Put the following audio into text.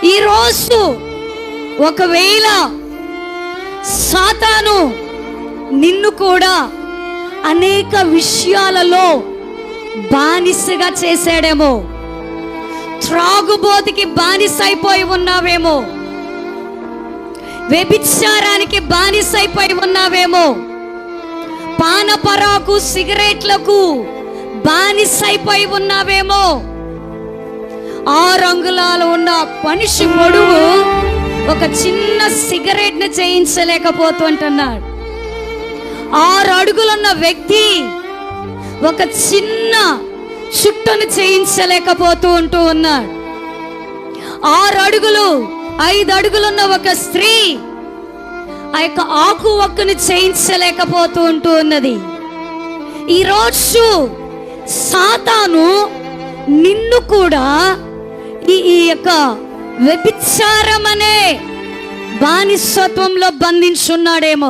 ఈరోజు ఒకవేళ సాతాను నిన్ను కూడా అనేక విషయాలలో బానిసగా చేశాడేమో, త్రాగుబోతుకి బానిస అయిపోయి ఉన్నావేమో, వ్యభిచారానికి బానిస అయిపోయి ఉన్నావేమో, పానపరాకు సిగరెట్లకు బానిస అయిపోయి ఉన్నావేమో. 6 అంగుళాలు ఉన్న మనిషి పొడువు ఒక చిన్న సిగరెట్ ని చేయించలేకపోతుంటున్నాడు. 6 అడుగులున్న వ్యక్తి ఒక చిన్న చుట్టను చేయించలేకపోతూ ఉన్నాడు. 6 అడుగులు 5 అడుగులున్న ఒక స్త్రీ ఆ యొక్క ఆకు ఒక్కను చేయించలేకపోతూ ఉన్నది. ఈరోజు సాతాను నిన్ను కూడా ఈ యొక్క వ్యభిచారం అనే బానిసత్వంలో బంధించున్నాడేమో.